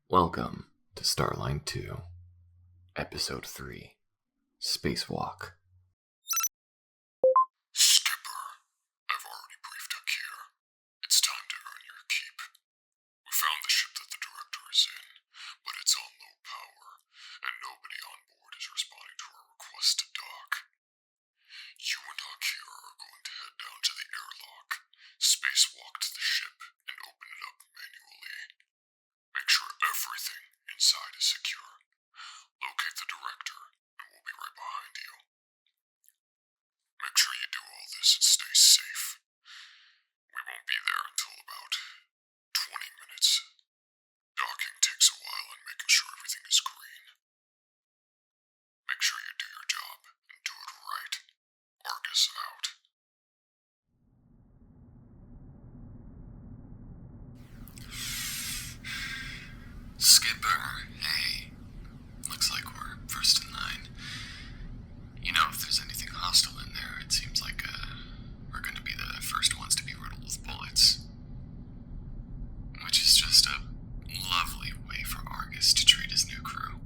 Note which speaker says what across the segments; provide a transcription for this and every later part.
Speaker 1: Welcome to Starline 2, Episode 3, Spacewalk.
Speaker 2: Skipper, I've already briefed Hakir. It's time to earn your keep. We found the ship that the director is in, but it's on low power, and nobody on board is responding to our request to dock. You and Hakir are going to head down to the airlock, spacewalk to the ship, and open it up manually. Make sure everything inside is secure. Locate the director, and we'll be right behind you. Make sure you do all this and stay safe. We won't be there until about 20 minutes. Docking takes a while and making sure everything is green. Make sure you do your job and do it right. Argus out.
Speaker 3: Skipper, hey. Looks like we're first in line. You know, if there's anything hostile in there, it seems like we're going to be the first ones to be riddled with bullets. Which is just a lovely way for Argus to treat his new crew.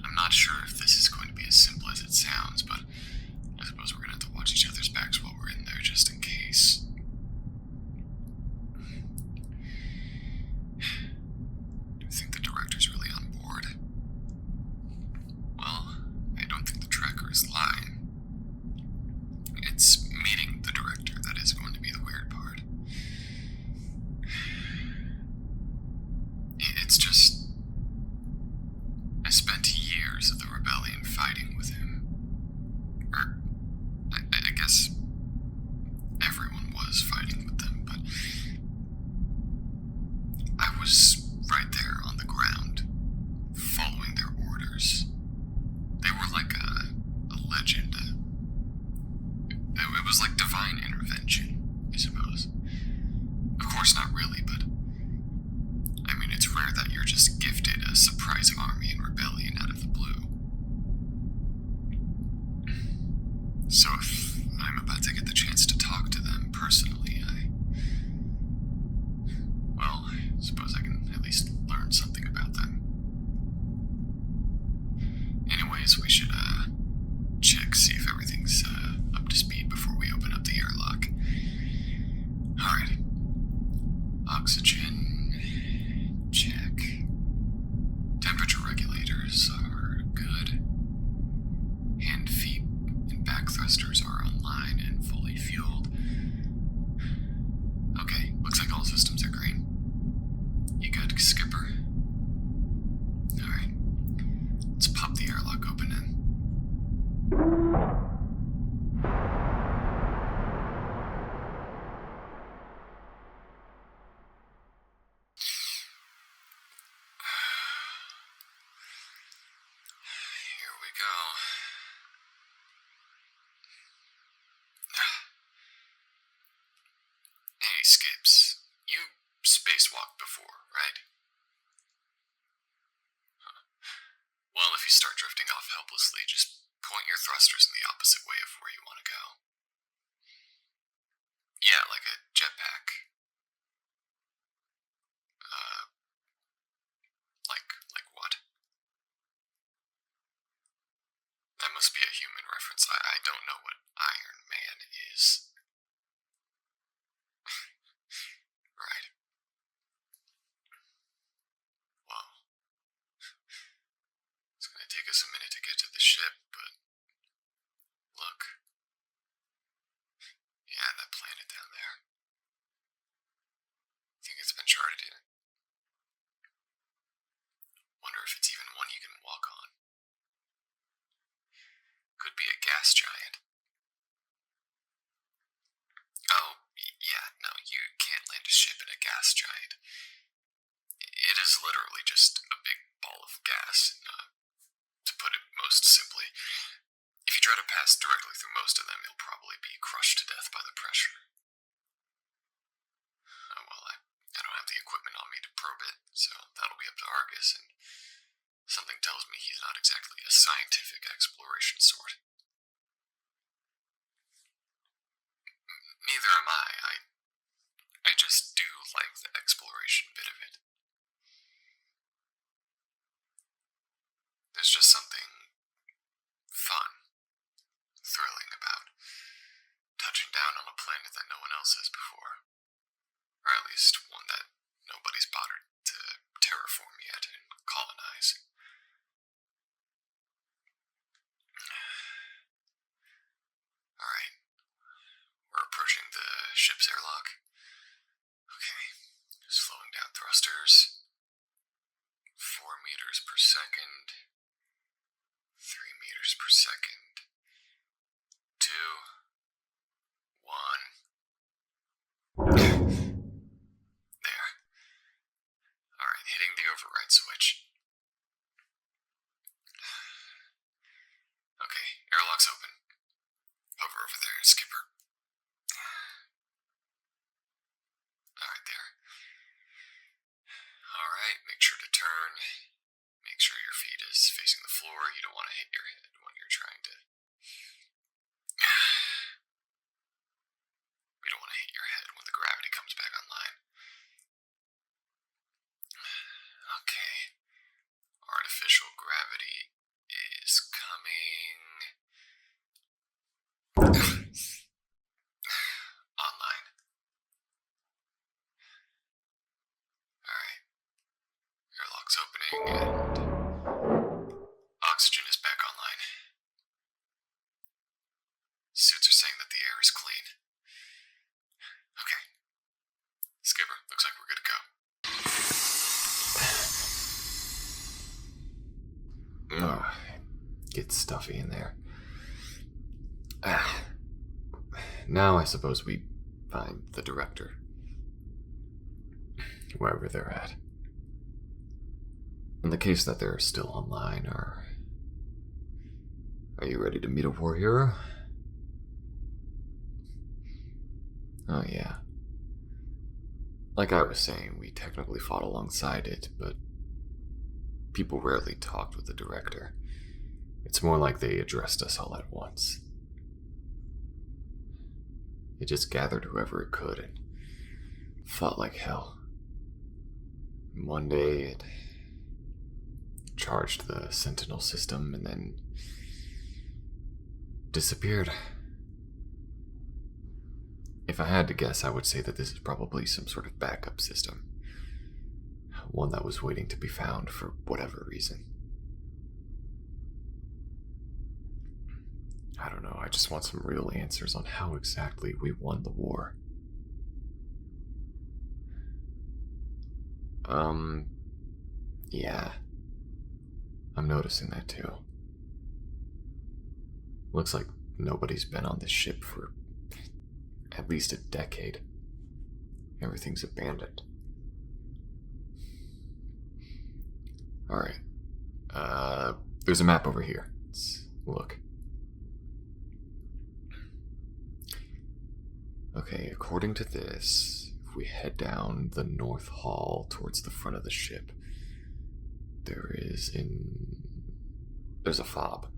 Speaker 3: I'm not sure if this is going to be as simple as it sounds, but I suppose we're going to have to watch each other's backs while we're in there just in case. Do you think the director's really on board? Well, I don't think the tracker is lying. It's meeting the director that is going to be the weird part. It's just... I spent years of the rebellion fighting with him. Or, I guess everyone was fighting with them, but I was right there on the ground, following their orders. They were like a legend. It was like divine intervention, I suppose. Of course, not really, but I mean, it's rare that you're just gifted a surprise army in rebellion out of the blue. So if I'm about to get the chance to talk to them personally, I suppose I can at least learn something about them. Anyways, we should, check, see if everything's, up to speed before we open up the airlock. Alright. Oxygen, check. Temperature regulators are good. Hand, feet, and back thrusters are online and fully fueled. Okay, looks like all systems are green. You good, Skipper? Alright. Let's pop the airlock open then. Here we go. Hey, Skips. You spacewalked before, right? Huh. Well, if you start drifting off helplessly, just point your thrusters in the opposite way of where you want to go. Yeah, like a jetpack. Like what? That must be a human reference. I don't know what Iron Man is. Right. Well, it's gonna take us a minute to get to the ship, but look. Yeah, that planet down there. Think it's been charted yet? Wonder if it's even one you can walk on. Could be a gas giant. Oh, yeah, no, you can't land a ship in a gas giant. It is literally just a big ball of gas, and, to put it most simply, if you try to pass directly through most of them, you'll probably be crushed to death by the pressure. Oh, well, I don't have the equipment on me to probe it, so that'll be up to Argus, and something tells me he's not exactly a scientific exploration sort. Neither am I. else has before. Or at least one that nobody's bothered to terraform yet and colonize. Alright, we're approaching the ship's airlock. Okay, slowing down thrusters. 4 meters per second. 3 meters per second. 2. 1. There. Alright, hitting the override switch. Okay, airlock's open. Hover over there, Skipper. Alright, there. Alright, make sure to turn. Make sure your feet is facing the floor. You don't want to hit your head when you're trying to... You don't want to hit your head when the gravity comes back online. Okay. Artificial gravity is coming... online. Alright. Airlock's opening and... oxygen is back online. Suits are saying that the air is clean. Okay. Skipper, looks like we're good to go.
Speaker 1: Oh, gets stuffy in there. Now I suppose we find the director. Wherever they're at. In the case that they're still online, are you ready to meet a war hero? Oh yeah. Like I was saying, we technically fought alongside it, but people rarely talked with the director. It's more like they addressed us all at once. It just gathered whoever it could and fought like hell. One day it charged the Sentinel system and then disappeared. If I had to guess, I would say that this is probably some sort of backup system. One that was waiting to be found for whatever reason. I don't know, I just want some real answers on how exactly we won the war. Yeah. I'm noticing that too. Looks like nobody's been on this ship for at least a decade. Everything's abandoned. Alright. There's a map over here. Let's look. Okay, according to this, if we head down the north hall towards the front of the ship, there's a FOB.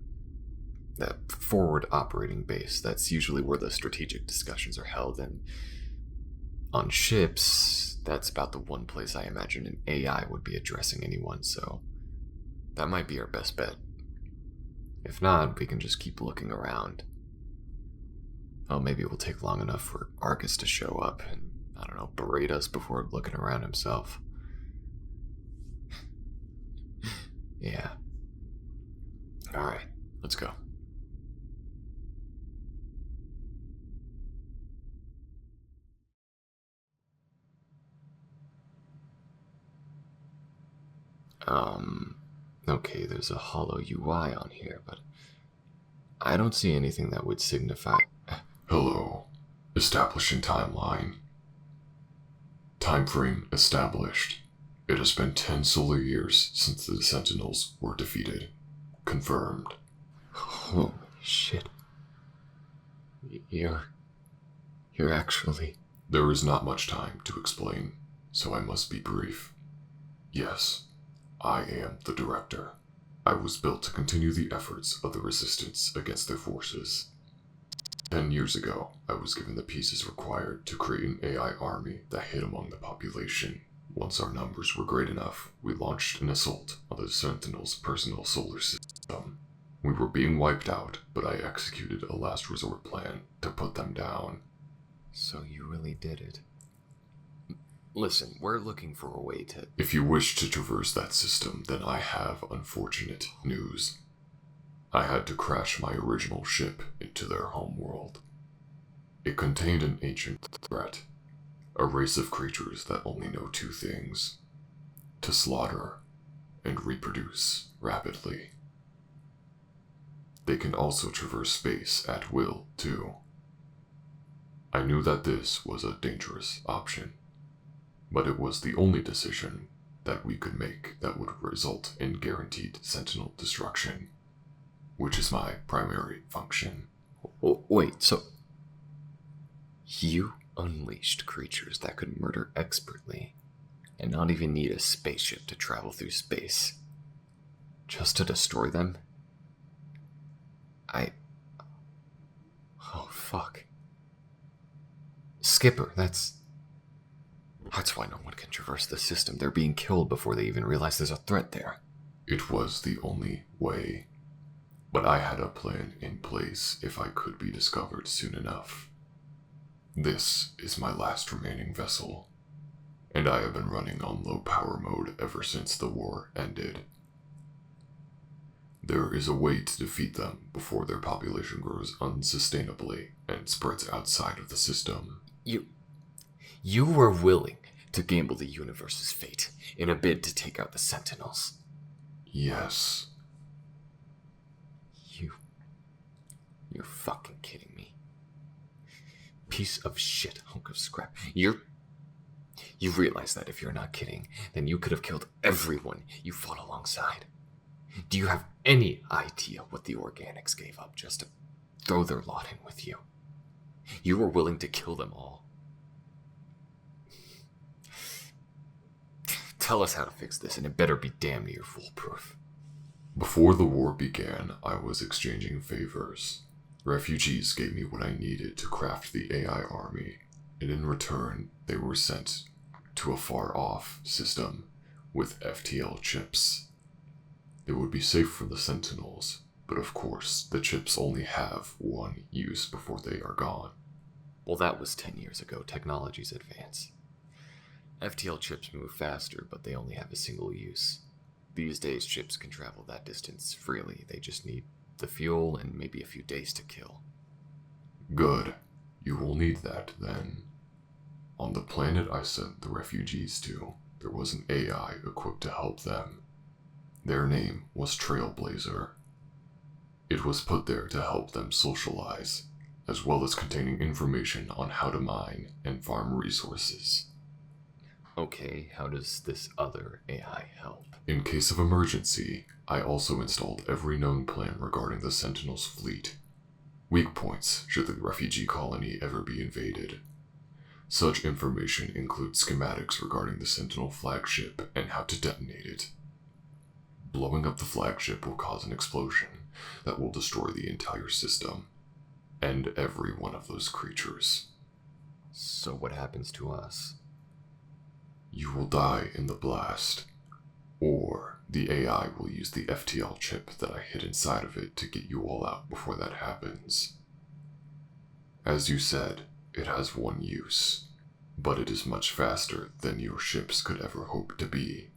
Speaker 1: That forward operating base, that's usually where the strategic discussions are held, and on ships, that's about the one place I imagine an AI would be addressing anyone, so that might be our best bet. If not, we can just keep looking around. Oh, maybe it will take long enough for Arcus to show up and, I don't know, berate us before looking around himself. Yeah. Alright, let's go. Okay, there's a hollow UI on here, but I don't see anything that would signify...
Speaker 2: Hello. Establishing timeline. Time frame established. It has been 10 solar years since the Sentinels were defeated. Confirmed.
Speaker 1: Holy shit. You're actually...
Speaker 2: There is not much time to explain, so I must be brief. Yes, I am the director. I was built to continue the efforts of the resistance against their forces. 10 years ago, I was given the pieces required to create an AI army that hid among the population. Once our numbers were great enough, we launched an assault on the Sentinel's personal solar system. We were being wiped out, but I executed a last resort plan to put them down.
Speaker 1: So you really did it. Listen, we're looking for a way to...
Speaker 2: If you wish to traverse that system, then I have unfortunate news. I had to crash my original ship into their homeworld. It contained an ancient threat, a race of creatures that only know two things: to slaughter and reproduce rapidly. They can also traverse space at will, too. I knew that this was a dangerous option, but it was the only decision that we could make that would result in guaranteed Sentinel destruction, which is my primary function.
Speaker 1: Wait, so... You unleashed creatures that could murder expertly, and not even need a spaceship to travel through space, just to destroy them? Oh, fuck. Skipper, that's why no one can traverse the system. They're being killed before they even realize there's a threat there.
Speaker 2: It was the only way, but I had a plan in place if I could be discovered soon enough. This is my last remaining vessel, and I have been running on low power mode ever since the war ended. There is a way to defeat them before their population grows unsustainably and spreads outside of the system.
Speaker 1: You were willing to gamble the universe's fate in a bid to take out the Sentinels.
Speaker 2: Yes.
Speaker 1: You're fucking kidding me. Piece of shit, hunk of scrap. You realize that if you're not kidding, then you could have killed everyone you fought alongside. Do you have any idea what the organics gave up just to throw their lot in with you? You were willing to kill them all. Tell us how to fix this, and it better be damn near foolproof.
Speaker 2: Before the war began, I was exchanging favors. Refugees gave me what I needed to craft the AI army, and in return, they were sent to a far-off system with FTL chips. It would be safe for the Sentinels, but of course, the chips only have one use before they are gone.
Speaker 1: Well, that was 10 years ago. Technologies advance. FTL chips move faster, but they only have a single use. These days, chips can travel that distance freely. They just need the fuel and maybe a few days to kill.
Speaker 2: Good. You will need that, then. On the planet I sent the refugees to, there was an AI equipped to help them. Their name was Trailblazer. It was put there to help them socialize, as well as containing information on how to mine and farm resources.
Speaker 1: Okay, how does this other AI help?
Speaker 2: In case of emergency, I also installed every known plan regarding the Sentinel's fleet. Weak points should the refugee colony ever be invaded. Such information includes schematics regarding the Sentinel flagship and how to detonate it. Blowing up the flagship will cause an explosion that will destroy the entire system, and every one of those creatures.
Speaker 1: So what happens to us?
Speaker 2: You will die in the blast, or the AI will use the FTL chip that I hid inside of it to get you all out before that happens. As you said, it has one use, but it is much faster than your ships could ever hope to be.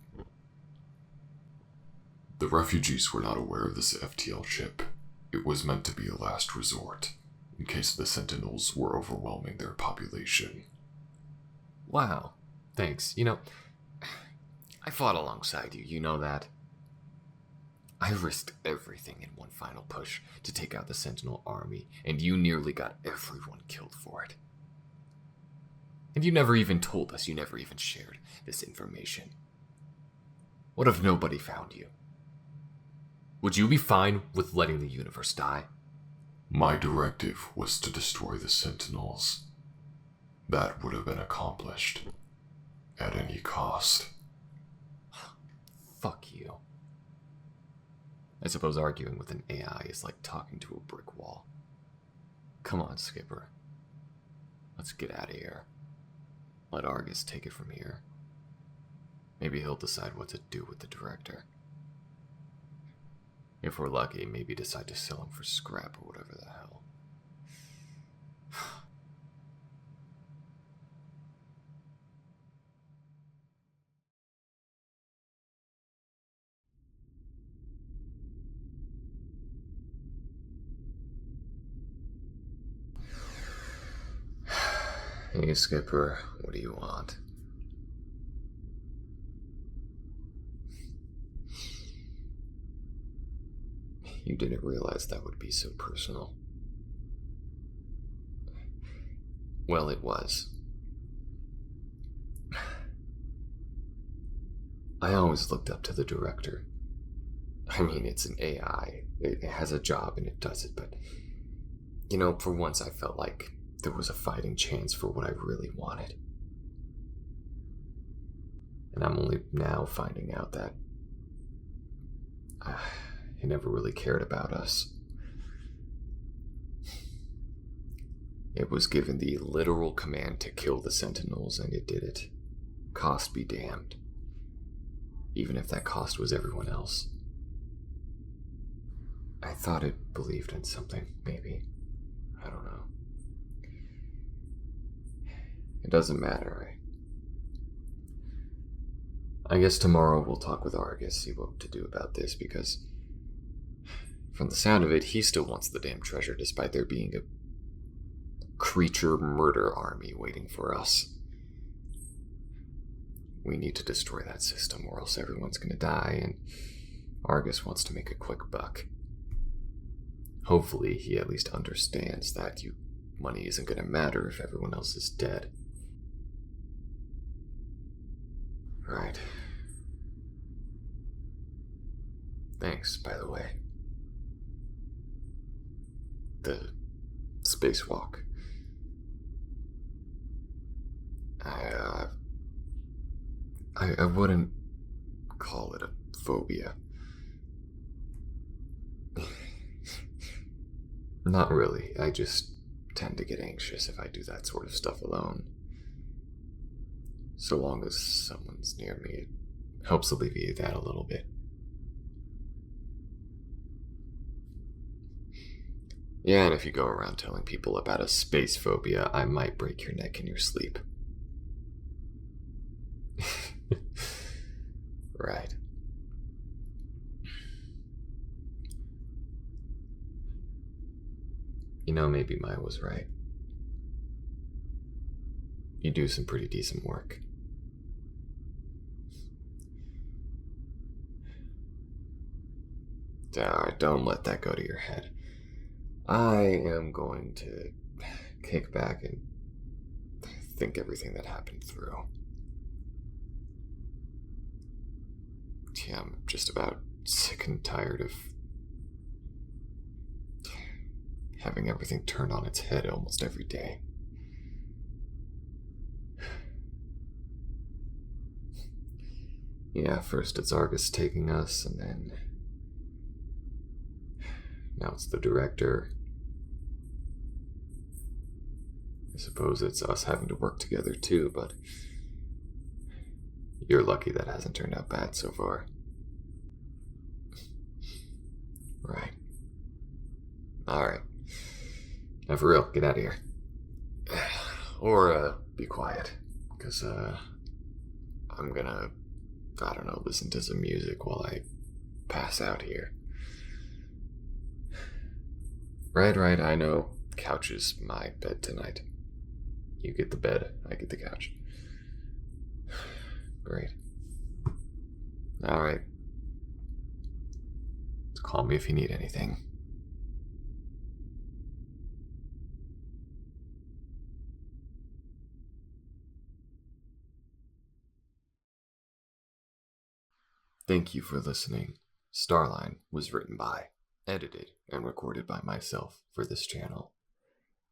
Speaker 2: The refugees were not aware of this FTL chip. It was meant to be a last resort, in case the Sentinels were overwhelming their population.
Speaker 1: Wow, thanks. I fought alongside you, you know that? I risked everything in one final push to take out the Sentinel army, and you nearly got everyone killed for it. And you never even told us, you never even shared this information. What if nobody found you? Would you be fine with letting the universe die?
Speaker 2: My directive was to destroy the Sentinels. That would have been accomplished at any cost.
Speaker 1: Fuck you. I suppose arguing with an AI is like talking to a brick wall. Come on, Skipper. Let's get out of here. Let Argus take it from here. Maybe he'll decide what to do with the director. If we're lucky, maybe decide to sell him for scrap or whatever the hell. Hey, Skipper, what do you want? You didn't realize that would be so personal. Well, it was. I always looked up to the director. I mean, it's an AI. It has a job and it does it, but, for once I felt like there was a fighting chance for what I really wanted. And I'm only now finding out that he never really cared about us. It was given the literal command to kill the Sentinels, and it did it. Cost be damned. Even if that cost was everyone else. I thought it believed in something, maybe. I don't know. It doesn't matter. I guess tomorrow we'll talk with Argus, see what to do about this, because from the sound of it, he still wants the damn treasure despite there being a creature murder army waiting for us. We need to destroy that system or else everyone's gonna die, and Argus wants to make a quick buck. Hopefully he at least understands that money isn't gonna matter if everyone else is dead. Right. Thanks, by the way. The spacewalk. I wouldn't call it a phobia. Not really. I just tend to get anxious if I do that sort of stuff alone. So long as someone's near me, it helps alleviate that a little bit. Yeah, and if you go around telling people about a space phobia, I might break your neck in your sleep. Right. Maybe Maya was right. You do some pretty decent work. Don't let that go to your head. I am going to kick back and think everything that happened through. Yeah, I'm just about sick and tired of having everything turned on its head almost every day. Yeah, first it's Argus taking us, and then now it's the director. I suppose it's us having to work together too, but you're lucky that hasn't turned out bad so far. Right. Alright. Now for real, get out of here. Or, be quiet. Because, I'm gonna, listen to some music while I pass out here. Right, I know. Couch is my bed tonight. You get the bed, I get the couch. Great. Alright. Call me if you need anything. Thank you for listening. Starline was written by, edited, and recorded by myself for this channel.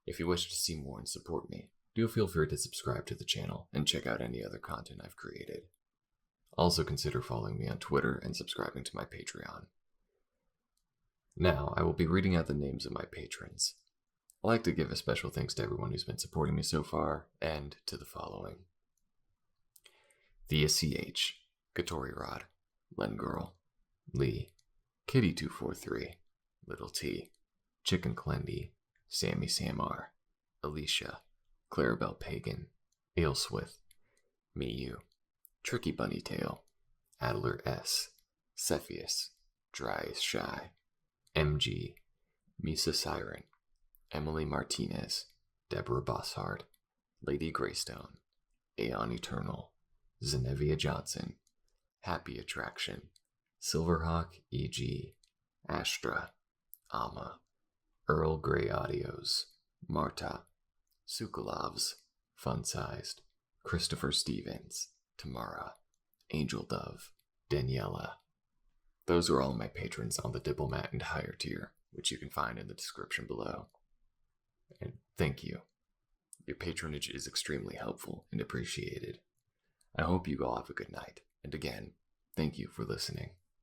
Speaker 1: If you wish to see more and support me, do feel free to subscribe to the channel and check out any other content I've created. Also consider following me on Twitter and subscribing to my Patreon. Now, I will be reading out the names of my patrons. I'd like to give a special thanks to everyone who's been supporting me so far, and to the following. Thea CH, Katori Rod, Len Girl, Lee, Kitty243, Little T, Chicken Clendy, Sammy Samar, Alicia, Clarabelle Pagan, Aleswith, Miyu, Tricky Bunny Tail, Adler S, Cepheus, Dry as Shy, MG, Misa Siren, Emily Martinez, Deborah Bosshard, Lady Greystone, Aeon Eternal, Zenevia Johnson, Happy Attraction, Silverhawk E.G., Astra, Ama, Earl Grey Audios, Marta, Sukalovs, Fun Sized, Christopher Stevens, Tamara, Angel Dove, Daniela. Those are all my patrons on the Diplomat and Higher tier, which you can find in the description below. And thank you. Your patronage is extremely helpful and appreciated. I hope you all have a good night, and again, thank you for listening.